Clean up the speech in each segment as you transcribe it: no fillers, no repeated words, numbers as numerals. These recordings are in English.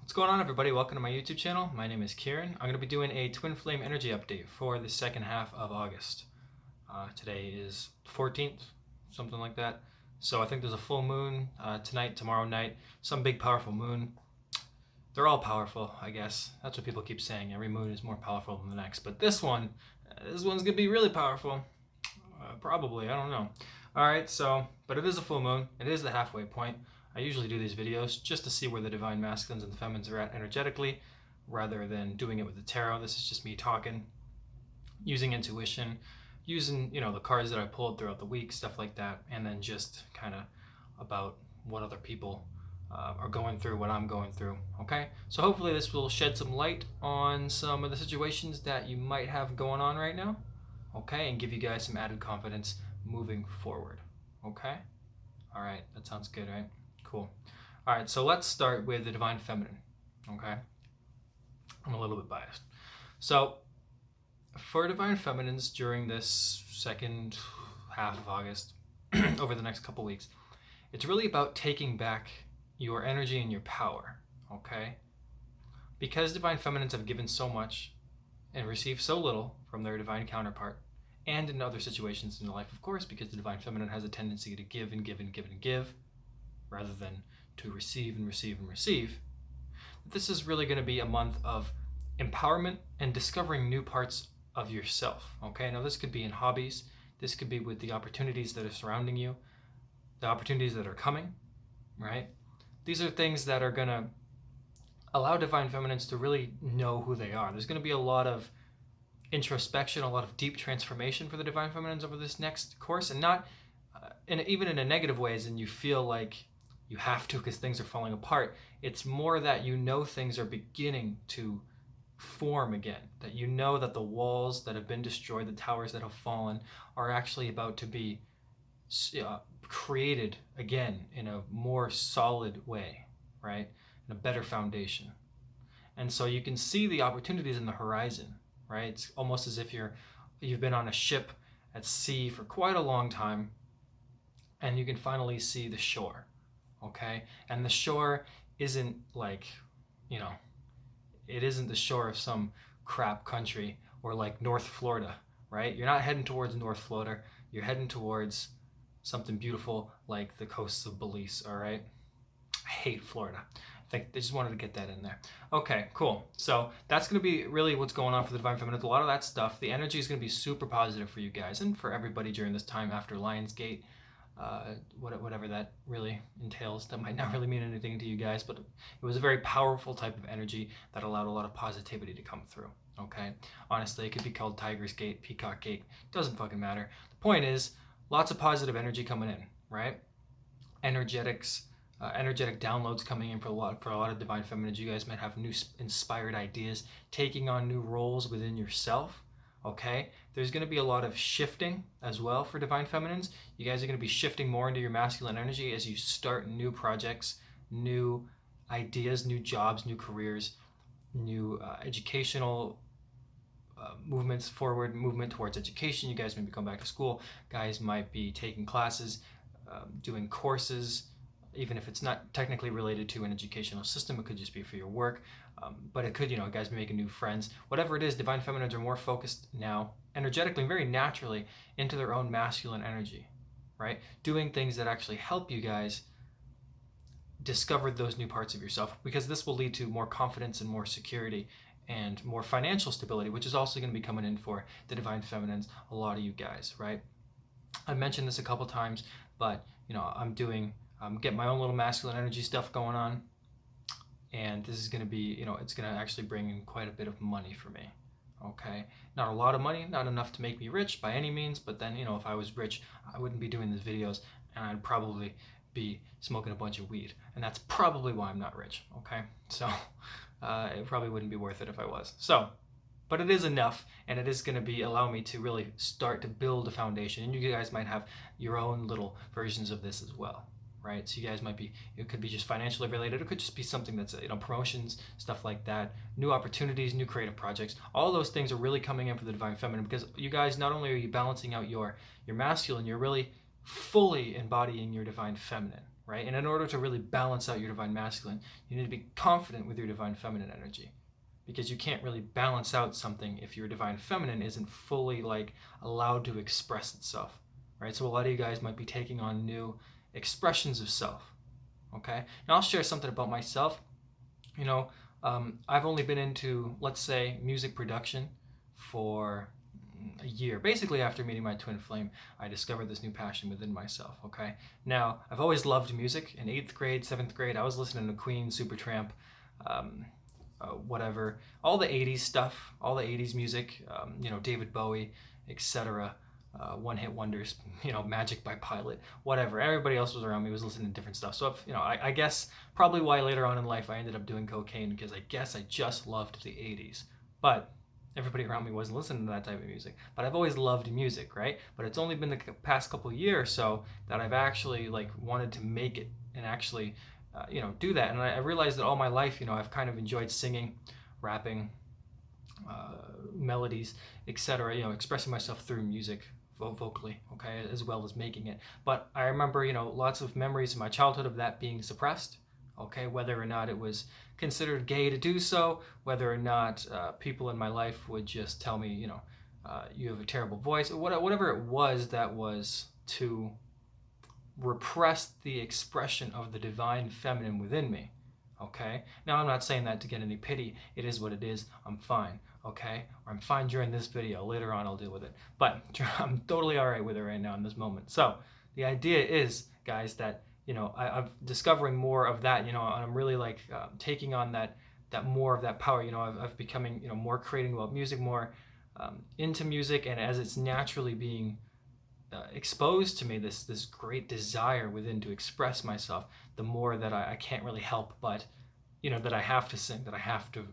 What's going on, everybody? Welcome to my YouTube channel. My name is Kieran. I'm going to be doing a twin flame energy update for the second half of August. Today is 14th, something like that. So I think there's a full moon tonight, tomorrow night, some big powerful moon. They're all powerful, I guess. That's what people keep saying. Every moon is more powerful than the next. But this one's going to be really powerful. Probably, I don't know. All right, but it is a full moon. It is the halfway point. I usually do these videos just to see where the divine masculines and the feminines are at energetically, rather than doing it with the tarot. This is just me talking, using intuition, using the cards that I pulled throughout the week, stuff like that, and then just kind of about what other people are going through, what I'm going through. Okay, so hopefully this will shed some light on some of the situations that you might have going on right now. Okay, and give you guys some added confidence moving forward. Okay, all right, that sounds good, right? Cool. All right, so let's start with the divine feminine. Okay, I'm a little bit biased. So for divine feminines during this second half of August, over the next couple weeks, it's really about taking back your energy and your power. Okay, because divine feminines have given so much and received so little from their divine counterpart, and in other situations in their life, of course, because the divine feminine has a tendency to give and give and give and give, rather than to receive and receive and receive. This is really going to be a month of empowerment and discovering new parts of yourself. Okay, now this could be in hobbies, this could be with the opportunities that are surrounding you, the opportunities that are coming, right? These are things that are going to allow divine feminines to really know who they are. There's going to be a lot of introspection, a lot of deep transformation for the divine feminines over this next course, and not even in a negative ways, and you feel like you have to because things are falling apart. It's more that things are beginning to form again, that that the walls that have been destroyed, the towers that have fallen, are actually about to be created again in a more solid way, right? In a better foundation. And so you can see the opportunities in the horizon, right? It's almost as if you've been on a ship at sea for quite a long time, and you can finally see the shore. Okay, and the shore isn't like, it isn't the shore of some crap country or like North Florida, right? You're not heading towards North Florida. You're heading towards something beautiful like the coasts of Belize. All right, I hate Florida. I just wanted to get that in there. Okay, cool. So that's going to be really what's going on for the divine feminine. A lot of that stuff. The energy is going to be super positive for you guys and for everybody during this time after Lionsgate. Whatever that really entails. That might not really mean anything to you guys, but it was a very powerful type of energy that allowed a lot of positivity to come through. Okay, honestly, it could be called Tiger's Gate, Peacock Gate, doesn't fucking matter. The point is, lots of positive energy coming in, right? Energetic downloads coming in for a lot of divine feminines. You guys might have new inspired ideas, taking on new roles within yourself. Okay, there's going to be a lot of shifting as well for divine feminines. You guys are going to be shifting more into your masculine energy as you start new projects, new ideas, new jobs, new careers, new educational movements, forward movement towards education. You guys may be going back to school. Guys might be taking classes, doing courses, even if it's not technically related to an educational system. It could just be for your work. But it could, guys be making new friends. Whatever it is, divine feminines are more focused now, energetically, very naturally, into their own masculine energy, right? Doing things that actually help you guys discover those new parts of yourself, because this will lead to more confidence and more security and more financial stability, which is also going to be coming in for the divine feminines, a lot of you guys, right? I mentioned this a couple times, but, I'm getting my own little masculine energy stuff going on. And this is going to be, it's going to actually bring in quite a bit of money for me. Okay, not a lot of money, not enough to make me rich by any means, but then, if I was rich, I wouldn't be doing these videos, and I'd probably be smoking a bunch of weed, and that's probably why I'm not rich. Okay, so it probably wouldn't be worth it if I was. So, but it is enough, and it is going to allow me to really start to build a foundation, and you guys might have your own little versions of this as well. Right, so you guys it could be just financially related. It could just be something that's, promotions, stuff like that, new opportunities, new creative projects. All those things are really coming in for the divine feminine, because you guys, not only are you balancing out your masculine, you're really fully embodying your divine feminine, right? And in order to really balance out your divine masculine, you need to be confident with your divine feminine energy, because you can't really balance out something if your divine feminine isn't fully like allowed to express itself, right? So a lot of you guys might be taking on new expressions of self. Okay, now I'll share something about myself. You know, I've only been into, let's say, music production for a year. Basically, after meeting my twin flame, I discovered this new passion within myself. Okay, now I've always loved music. In 8th grade, 7th grade, I was listening to Queen, Supertramp, whatever, all the 80s stuff, all the 80s music, David Bowie, etc. One-hit wonders, Magic by Pilot, whatever. Everybody else was around me was listening to different stuff. So, I guess probably why later on in life I ended up doing cocaine, because I guess I just loved the 80s. But everybody around me wasn't listening to that type of music. But I've always loved music, right? But it's only been the past couple of years or so that I've actually wanted to make it and actually, do that. And I realized that all my life, I've kind of enjoyed singing, rapping, melodies, etc. Expressing myself through music, vocally, okay, as well as making it. But I remember, lots of memories in my childhood of that being suppressed, okay, whether or not it was considered gay to do so, whether or not people in my life would just tell me, you have a terrible voice, or whatever it was that was to repress the expression of the divine feminine within me. Okay, now I'm not saying that to get any pity. It is what it is. I'm fine. Okay, or I'm fine during this video. Later on I'll deal with it, but I'm totally all right with it right now in this moment. So the idea is, guys, that I'm discovering more of that, and I'm really taking on that more of that power. I've becoming more creating about music, more into music, and as it's naturally being exposed to me, this great desire within to express myself, the more that I can't really help but that I have to sing, that I have to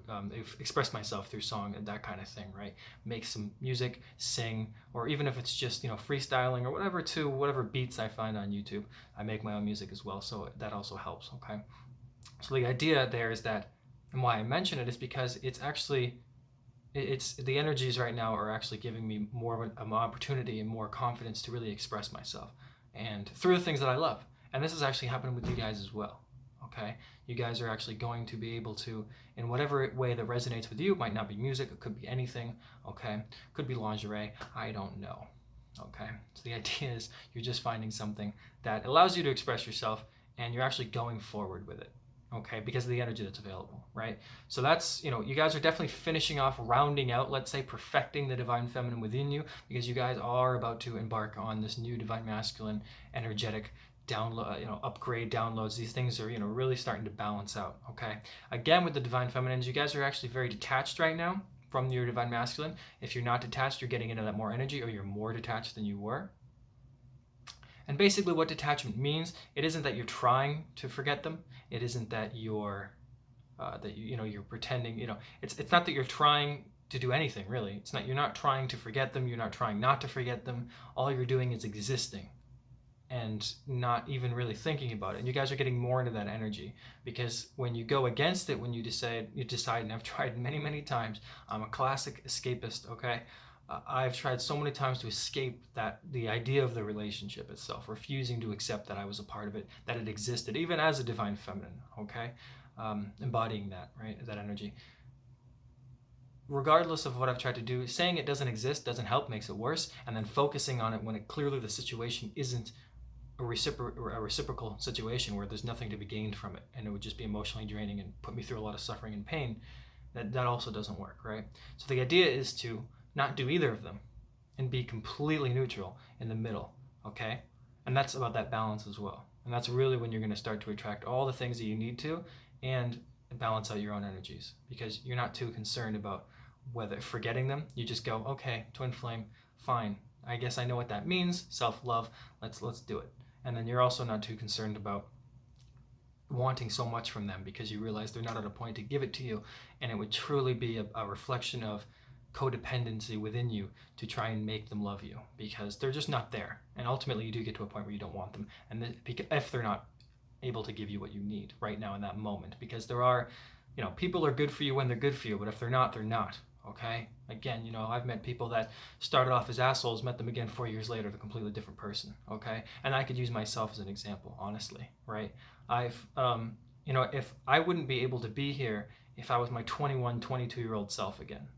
express myself through song and that kind of thing, right? Make some music, sing, or even if it's just freestyling or whatever beats I find on YouTube. I make my own music as well, so that also helps. Okay, so the idea there is that, and why I mention it is because it's actually the energies right now are actually giving me more of an opportunity and more confidence to really express myself, and through the things that I love. And this is actually happening with you guys as well. Okay, you guys are actually going to be able to, in whatever way that resonates with you. It might not be music, it could be anything. Okay, could be lingerie, I don't know. Okay, so the idea is you're just finding something that allows you to express yourself, and you're actually going forward with it. Okay, because of the energy that's available, right? So that's, you guys are definitely finishing off, rounding out, let's say, perfecting the divine feminine within you, because you guys are about to embark on this new divine masculine energetic download, upgrade, downloads. These things are, really starting to balance out. Okay, again, with the divine feminines, you guys are actually very detached right now from your divine masculine. If you're not detached, you're getting into that more energy, or you're more detached than you were. And basically what detachment means, it isn't that you're trying to forget them. It isn't that you're you're pretending, it's not that you're trying to do anything, really. It's not, you're not trying to forget them, you're not trying not to forget them. All you're doing is existing and not even really thinking about it. And you guys are getting more into that energy, because when you go against it, when you decide, and I've tried many times, I'm a classic escapist, okay? I've tried so many times to escape the idea of the relationship itself, refusing to accept that I was a part of it, that it existed, even as a divine feminine, okay? Embodying that, right, that energy. Regardless of what I've tried to do, saying it doesn't exist doesn't help, makes it worse, and then focusing on it when it clearly the situation isn't a reciprocal situation where there's nothing to be gained from it, and it would just be emotionally draining and put me through a lot of suffering and pain, that also doesn't work, right? So the idea is to not do either of them and be completely neutral in the middle, okay? And that's about that balance as well. And that's really when you're going to start to attract all the things that you need to and balance out your own energies, because you're not too concerned about whether forgetting them. You just go, okay, twin flame, fine. I guess I know what that means. Self-love. Let's do it. And then you're also not too concerned about wanting so much from them, because you realize they're not at a point to give it to you, and it would truly be a reflection of codependency within you to try and make them love you, because they're just not there. And ultimately you do get to a point where you don't want them, and if they're not able to give you what you need right now in that moment, because there are, people are good for you when they're good for you, but if they're not, they're not. Okay, again, I've met people that started off as assholes, met them again 4 years later, they're a completely different person. Okay, and I could use myself as an example, honestly, right? I've if I wouldn't be able to be here if I was my 21, 22-year-old self again.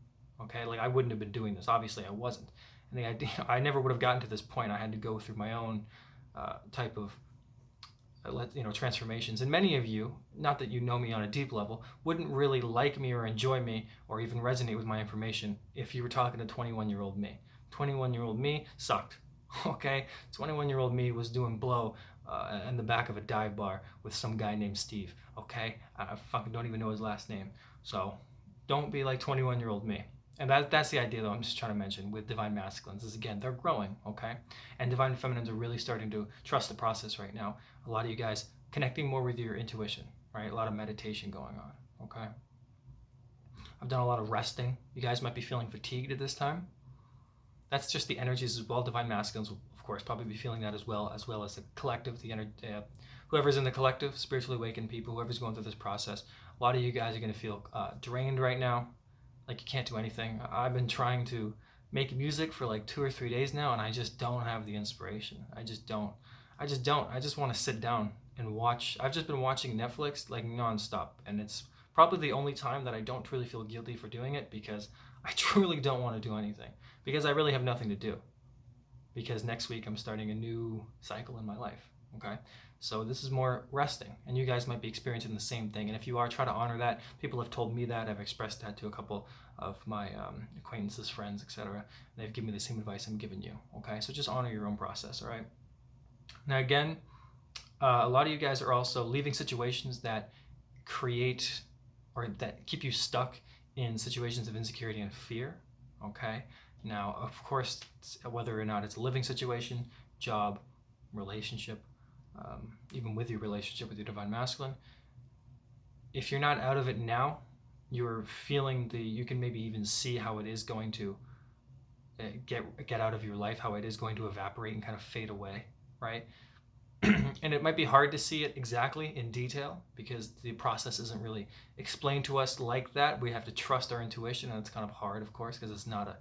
Okay, like I wouldn't have been doing this. Obviously I wasn't, and the idea, I never would have gotten to this point. I had to go through my own type of transformations. And many of you, not that you know me on a deep level, wouldn't really like me or enjoy me or even resonate with my information if you were talking to 21-year-old me. 21-year-old me sucked. Okay, 21-year-old me was doing blow in the back of a dive bar with some guy named Steve. Okay, I fucking don't even know his last name. So don't be like 21-year-old me. And that's the idea, though, I'm just trying to mention with Divine Masculines is, again, they're growing, okay? And Divine Feminines are really starting to trust the process right now. A lot of you guys connecting more with your intuition, right? A lot of meditation going on, okay? I've done a lot of resting. You guys might be feeling fatigued at this time. That's just the energies as well. Divine Masculines will, of course, probably be feeling that as well as the collective, whoever's in the collective, spiritually awakened people, whoever's going through this process. A lot of you guys are going to feel drained right now. Like you can't do anything. I've been trying to make music for like 2 or 3 days now, and I just don't have the inspiration. I just don't. I just want to sit down and watch. I've just been watching Netflix like nonstop, and it's probably the only time that I don't really feel guilty for doing it, because I truly don't want to do anything, because I really have nothing to do, because next week I'm starting a new cycle in my life. Okay, so this is more resting, and you guys might be experiencing the same thing. And if you are, try to honor that. People have told me that. I've expressed that to a couple of my acquaintances, friends, etc. They've given me the same advice I'm giving you. Okay, so just honor your own process. All right. Now again, a lot of you guys are also leaving situations that create or that keep you stuck in situations of insecurity and fear. Okay. Now, of course, whether or not it's a living situation, job, relationship, even with your relationship with your Divine Masculine, if you're not out of it now, you're feeling you can maybe even see how it is going to get out of your life, how it is going to evaporate and kind of fade away, right? And it might be hard to see it exactly in detail because the process isn't really explained to us like that. We have to trust our intuition, and it's kind of hard, of course, because it's not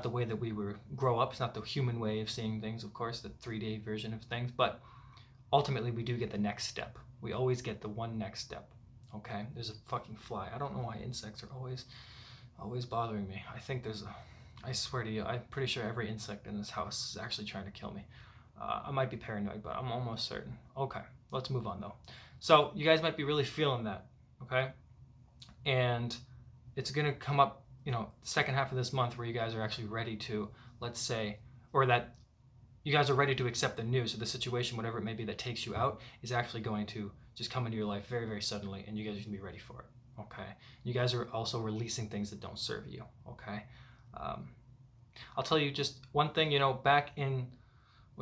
the way that we grow up. It's not the human way of seeing things, of course, the 3D version of things. But ultimately, we do get the next step. We always get the one next step. Okay? There's a fucking fly. I don't know why insects are always bothering me. I swear to you, I'm pretty sure every insect in this house is actually trying to kill me. I might be paranoid, but I'm almost certain. Okay, let's move on though. So you guys might be really feeling that, okay? And it's gonna come up, the second half of this month where you guys are actually ready to, let's say, or that you guys are ready to accept the news. So the situation, whatever it may be that takes you out, is actually going to just come into your life very, very suddenly, and you guys are gonna be ready for it, okay? You guys are also releasing things that don't serve you, okay? I'll tell you just one thing, back in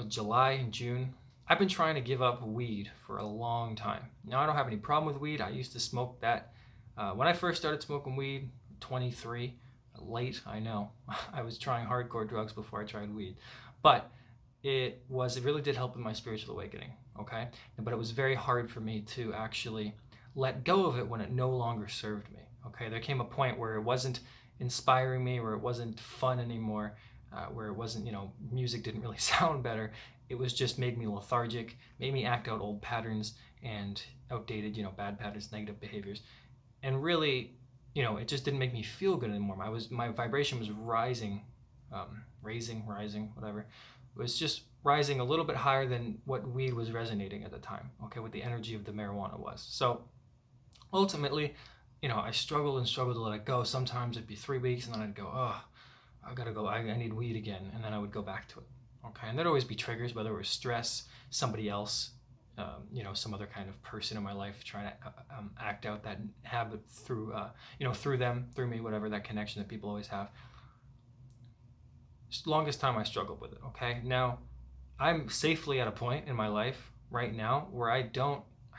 July and June, I've been trying to give up weed for a long time. Now, I don't have any problem with weed. I used to smoke that. When I first started smoking weed, 23, late, I know. I was trying hardcore drugs before I tried weed. But it really did help in my spiritual awakening, okay? But it was very hard for me to actually let go of it when it no longer served me, okay? There came a point where it wasn't inspiring me, where it wasn't fun anymore, where it wasn't, music didn't really sound better. It was just made me lethargic, made me act out old patterns and outdated, bad patterns, negative behaviors. And really, it just didn't make me feel good anymore. My vibration was rising, rising, whatever. It was just rising a little bit higher than what weed was resonating at the time, okay, what the energy of the marijuana was. So ultimately, I struggled to let it go. Sometimes it'd be 3 weeks, and then I'd go, oh, I gotta go, I need weed again, and then I would go back to it, okay? And there'd always be triggers, whether it was stress, somebody else, some other kind of person in my life trying to act out that habit through, through them, through me, whatever, that connection that people always have. Just the longest time I struggled with it, okay? Now, I'm safely at a point in my life right now where I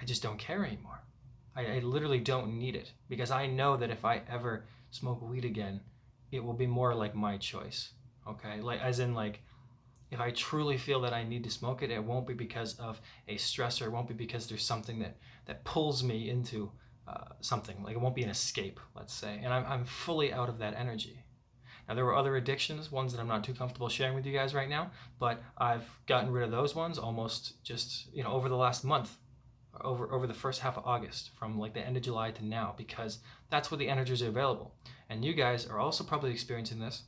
just don't care anymore. I literally don't need it, because I know that if I ever smoke weed again, it will be more like my choice, okay? If I truly feel that I need to smoke it, it won't be because of a stressor. It won't be because there's something that pulls me into something. Like it won't be an escape, let's say. And I'm fully out of that energy. Now, there were other addictions, ones that I'm not too comfortable sharing with you guys right now, but I've gotten rid of those ones almost just, over the last month, over the first half of August, from like the end of July to now, because that's where the energies are available. And you guys are also probably experiencing this.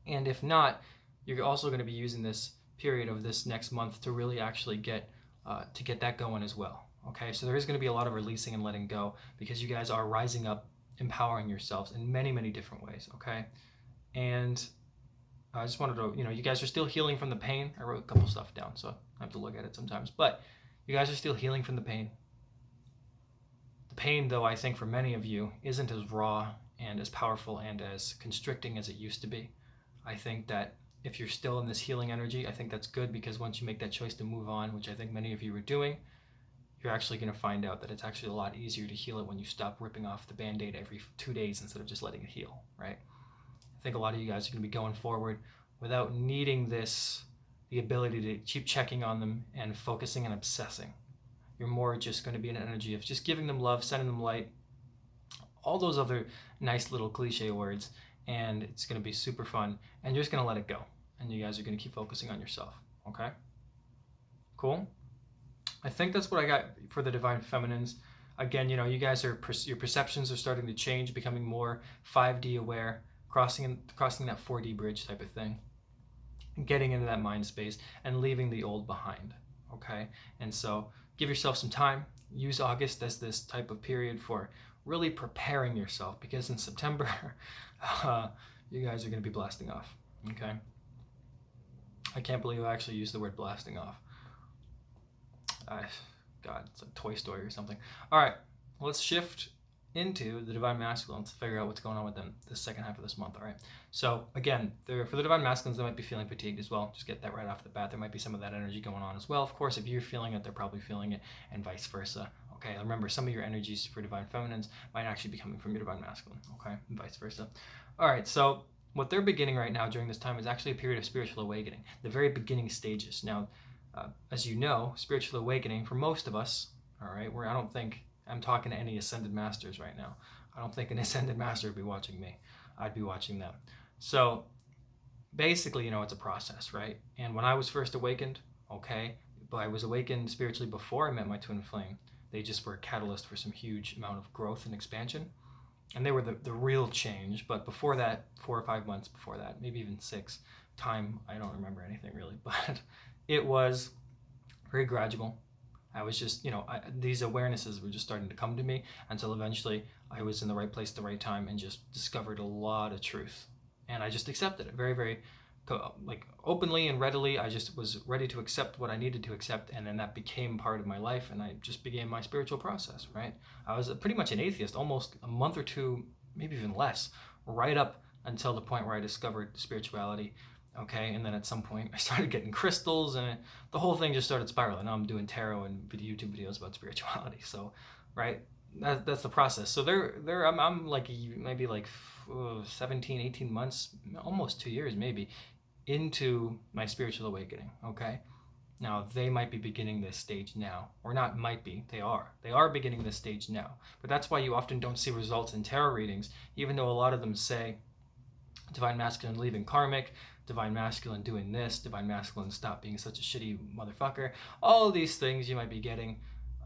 And if not, you're also going to be using this period of this next month to really actually get that going as well. Okay, so there is going to be a lot of releasing and letting go, because you guys are rising up, empowering yourselves in many, many different ways. Okay. And I just wanted to, you guys are still healing from the pain. I wrote a couple stuff down, so I have to look at it sometimes. But you guys are still healing from the pain. The pain, though, I think for many of you isn't as raw and as powerful and as constricting as it used to be. I think that if you're still in this healing energy, I think that's good, because once you make that choice to move on, which I think many of you are doing, you're actually going to find out that it's actually a lot easier to heal it when you stop ripping off the Band-Aid every 2 days instead of just letting it heal, right? I think a lot of you guys are going to be going forward without needing the ability to keep checking on them and focusing and obsessing. You're more just going to be in an energy of just giving them love, sending them light, all those other nice little cliche words, and it's going to be super fun, and you're just going to let it go, and you guys are going to keep focusing on yourself, okay? Cool? I think that's what I got for the Divine Feminines. Again, you guys your perceptions are starting to change, becoming more 5D aware, crossing that 4D bridge type of thing, getting into that mind space and leaving the old behind, okay? And so give yourself some time. Use August as this type of period for really preparing yourself, because in September, you guys are going to be blasting off, okay? I can't believe I actually used the word blasting off. God, it's like Toy Story or something. All right, let's shift into the Divine Masculines to figure out what's going on with them the second half of this month. All right, so again, for the Divine Masculines, they might be feeling fatigued as well. Just get that right off the bat. There might be some of that energy going on as well. Of course, if you're feeling it, they're probably feeling it, and vice versa. Okay, remember, some of your energies for Divine Feminines might actually be coming from your Divine Masculine, okay, and vice versa. All right, so what they're beginning right now during this time is actually a period of spiritual awakening, the very beginning stages. Now, as you know, spiritual awakening for most of us, all right, I don't think I'm talking to any ascended masters right now. I don't think an ascended master would be watching me. I'd be watching them. So basically, it's a process, right? And when I was first awakened, okay, but I was awakened spiritually before I met my twin flame. They just were a catalyst for some huge amount of growth and expansion. And they were the real change. But before that, 4 or 5 months before that, maybe even 6, I don't remember anything really, but it was very gradual. I was just, these awarenesses were just starting to come to me until eventually I was in the right place at the right time and just discovered a lot of truth. And I just accepted it very, very openly and readily. I just was ready to accept what I needed to accept, and then that became part of my life, and I just began my spiritual process, right? I was pretty much an atheist almost a month or two, maybe even less, right up until the point where I discovered spirituality. Okay, and then at some point I started getting crystals, and the whole thing just started spiraling. Now I'm doing tarot and YouTube videos about spirituality. So, right, that's the process. So I'm like maybe 17, 18 months, almost 2 years maybe, into my spiritual awakening. Okay, now they might be beginning this stage now, or not might be, they are beginning this stage now. But that's why you often don't see results in tarot readings, even though a lot of them say Divine Masculine leaving karmic, Divine Masculine doing this, Divine Masculine stop being such a shitty motherfucker. All these things you might be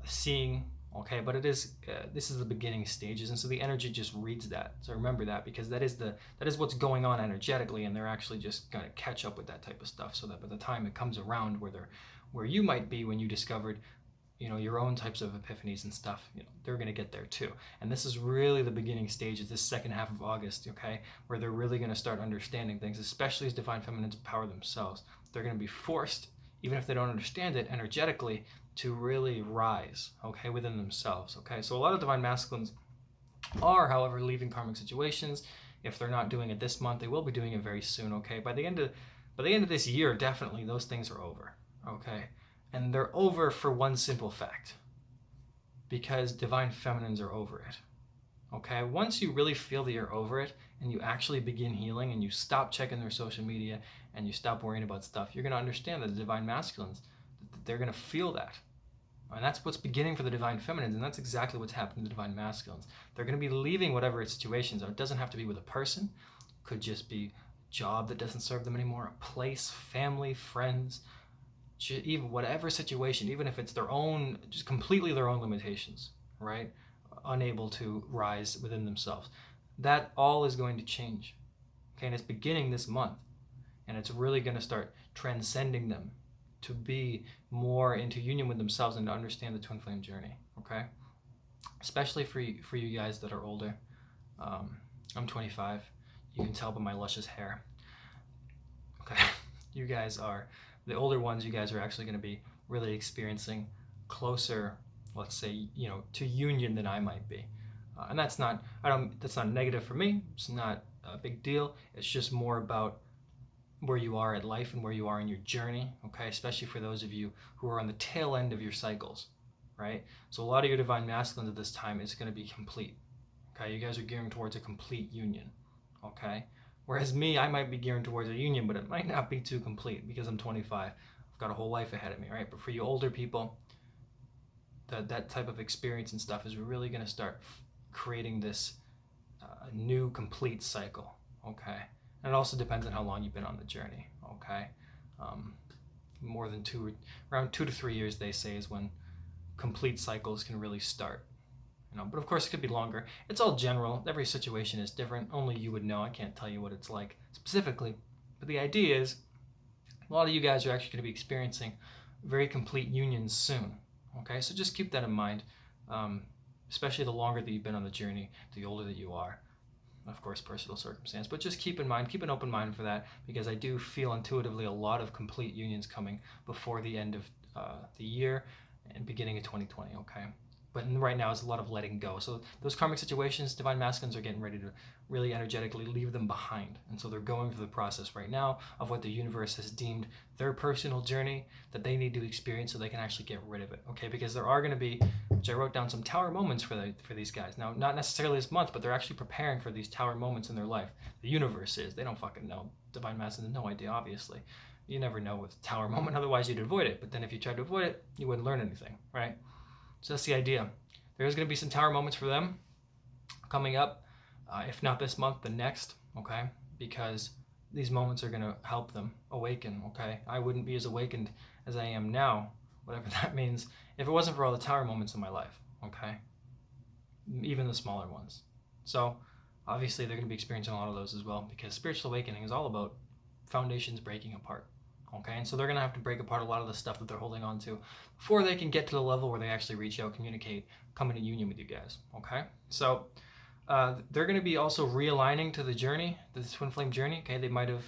seeing, okay, but this is the beginning stages, and so the energy just reads that. So remember that, because that is what's going on energetically, and they're actually just gonna catch up with that type of stuff, so that by the time it comes around where you might be when you discovered your own types of epiphanies and stuff, they're going to get there too. And this is really the beginning stages, this second half of August, okay, where they're really going to start understanding things, especially as Divine Feminines empower themselves. They're going to be forced, even if they don't understand it energetically, to really rise, okay, within themselves, okay. So a lot of Divine Masculines are, however, leaving karmic situations. If they're not doing it this month, they will be doing it very soon, okay. By the end of this year, definitely those things are over, okay. And they're over for one simple fact, because Divine Feminines are over it, okay? Once you really feel that you're over it and you actually begin healing and you stop checking their social media and you stop worrying about stuff, you're going to understand that the Divine Masculines, they're going to feel that, And that's what's beginning for the divine feminines, and that's exactly what's happening to the divine masculines. They're going to be leaving whatever situations are. It doesn't have to be with a person. It could just be a job that doesn't serve them anymore, a place, family, friends, even whatever situation, even if it's their own, just completely their own limitations, right? Unable to rise within themselves. That all is going to change. Okay, and it's beginning this month. And it's really going to start transcending them to be more into union with themselves and to understand the twin flame journey, okay? Especially for you guys that are older. I'm 25. You can tell by my luscious hair. Okay, you guys are, the older ones, you guys are actually going to be really experiencing closer, let's say, to union than I might be. And that's not negative for me. It's not a big deal. It's just more about where you are at life and where you are in your journey, okay? Especially for those of you who are on the tail end of your cycles, right? So a lot of your divine masculines at this time is going to be complete, okay? You guys are gearing towards a complete union, okay? Whereas me, I might be gearing towards a union, but it might not be too complete because I'm 25. I've got a whole life ahead of me, right? But for you older people, that type of experience and stuff is really going to start creating this new complete cycle, okay? And it also depends on how long you've been on the journey, okay? More than around 2 to 3 years, they say, is when complete cycles can really start. But of course it could be longer. It's all general. Every situation is different. Only you would know. I can't tell you what it's like specifically. But the idea is a lot of you guys are actually going to be experiencing very complete unions soon, okay? So just keep that in mind, especially the longer that you've been on the journey, the older that you are. Of course, personal circumstance, but just keep an open mind for that, because I do feel intuitively a lot of complete unions coming before the end of the year and beginning of 2020, okay? But right now it's a lot of letting go. So those karmic situations, divine masculines are getting ready to really energetically leave them behind. And so they're going through the process right now of what the universe has deemed their personal journey that they need to experience so they can actually get rid of it, okay? Because there are going to be, which I wrote down, some tower moments for these guys. Now, not necessarily this month, but they're actually preparing for these tower moments in their life. The universe is. They don't fucking know. Divine masculines have no idea, obviously. You never know with tower moment, otherwise you'd avoid it. But then if you tried to avoid it, you wouldn't learn anything, right? So that's the idea. There's going to be some tower moments for them coming up, if not this month, the next, okay? Because these moments are going to help them awaken, okay? I wouldn't be as awakened as I am now, whatever that means, if it wasn't for all the tower moments in my life, okay? Even the smaller ones. So obviously they're going to be experiencing a lot of those as well, because spiritual awakening is all about foundations breaking apart. Okay, and so they're going to have to break apart a lot of the stuff that they're holding on to before they can get to the level where they actually reach out, communicate, come into union with you guys. Okay, so they're going to be also realigning to the journey, the twin flame journey. Okay, they might have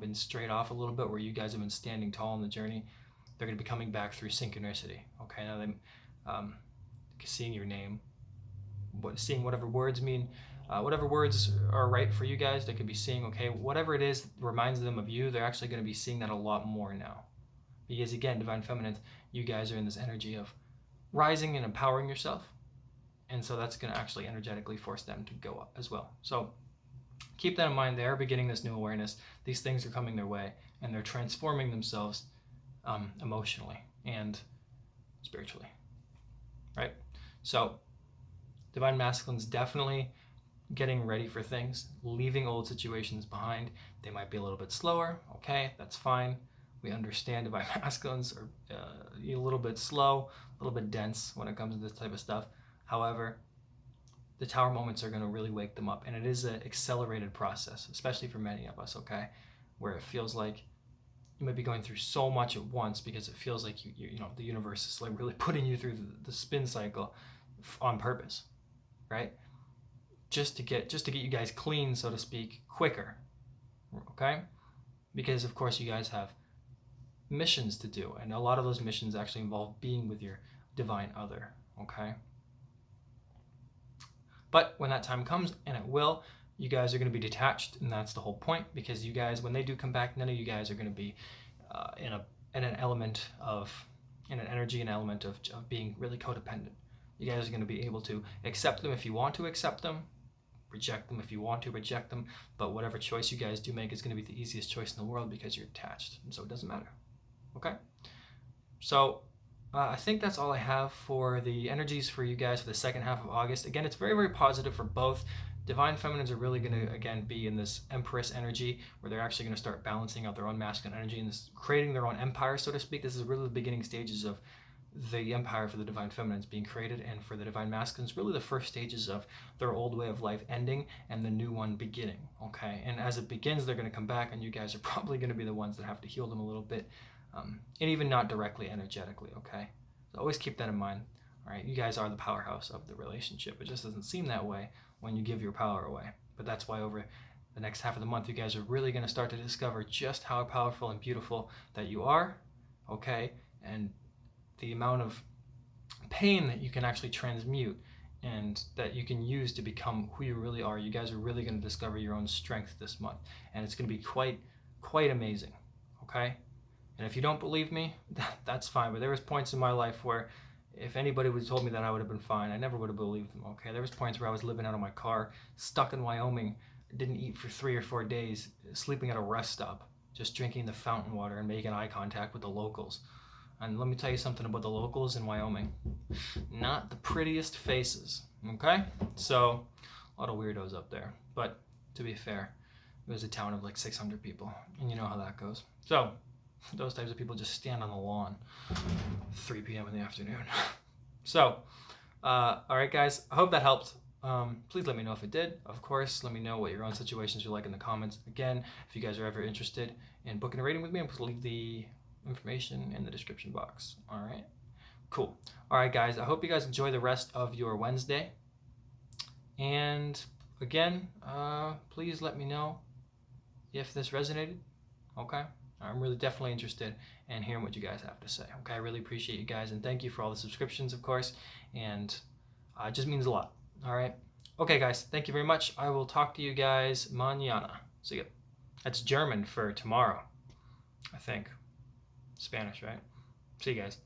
been straight off a little bit where you guys have been standing tall on the journey. They're going to be coming back through synchronicity. Okay, now they seeing your name, seeing whatever words mean. Whatever words are right for you guys, they could be seeing, okay, whatever it is that reminds them of you, they're actually going to be seeing that a lot more now. Because again, divine feminine, you guys are in this energy of rising and empowering yourself. And so that's going to actually energetically force them to go up as well. So keep that in mind. They are beginning this new awareness. These things are coming their way, and they're transforming themselves emotionally and spiritually, right? So divine masculines definitely getting ready for things, leaving old situations behind. They might be a little bit slower, okay, that's fine. We understand divine masculines are a little bit slow, a little bit dense when it comes to this type of stuff. However, the tower moments are going to really wake them up, and it is an accelerated process, especially for many of us, okay, where it feels like you might be going through so much at once because it feels like you know the universe is like really putting you through the spin cycle on purpose, right? Just to get you guys clean, so to speak, quicker, okay? Because of course you guys have missions to do, and a lot of those missions actually involve being with your divine other, okay? But when that time comes, and it will, you guys are going to be detached, and that's the whole point, because you guys, when they do come back, none of you guys are going to be in an element of, in an energy and element of being really codependent. You guys are going to be able to accept them if you want to accept them, reject them if you want to reject them, but whatever choice you guys do make is going to be the easiest choice in the world because you're attached, and so it doesn't matter, okay? So I think that's all I have for the energies for you guys for the second half of August. Again, it's very, very positive for both. Divine feminines are really going to, again, be in this Empress energy where they're actually going to start balancing out their own masculine energy and creating their own empire, so to speak. This is really the beginning stages of the empire for the divine feminines being created, and for the divine masculines, really the first stages of their old way of life ending and the new one beginning. Okay, and as it begins, they're going to come back, and you guys are probably going to be the ones that have to heal them a little bit, and even not directly energetically. Okay, so always keep that in mind. All right, you guys are the powerhouse of the relationship. It just doesn't seem that way when you give your power away, but that's why over the next half of the month, you guys are really going to start to discover just how powerful and beautiful that you are. Okay, and the amount of pain that you can actually transmute and that you can use to become who you really are. You guys are really going to discover your own strength this month, and it's going to be quite amazing. Okay, and if you don't believe me, that's fine, but there was points in my life where if anybody would have told me that, I would have been fine. I never would have believed them. Okay, there was points where I was living out of my car, stuck in Wyoming, didn't eat for 3 or 4 days, sleeping at a rest stop, just drinking the fountain water and making eye contact with the locals. And let me tell you something about the locals in Wyoming. Not the prettiest faces, okay? So, a lot of weirdos up there. But, to be fair, it was a town of like 600 people, and you know how that goes. So, those types of people just stand on the lawn 3 p.m. in the afternoon. So, all right, guys, I hope that helped. Please let me know if it did. Of course, let me know what your own situations are like in the comments. Again, if you guys are ever interested in booking a reading with me, I'm going to leave the information in the description box. All right, cool. All right, guys, I hope you guys enjoy the rest of your Wednesday. And again, please let me know if this resonated. Okay, I'm really definitely interested in hearing what you guys have to say. Okay, I really appreciate you guys, and thank you for all the subscriptions, of course, and it just means a lot. All right, okay, guys, thank you very much. I will talk to you guys mañana. See ya. That's German for tomorrow, I think. Spanish, right? See you guys.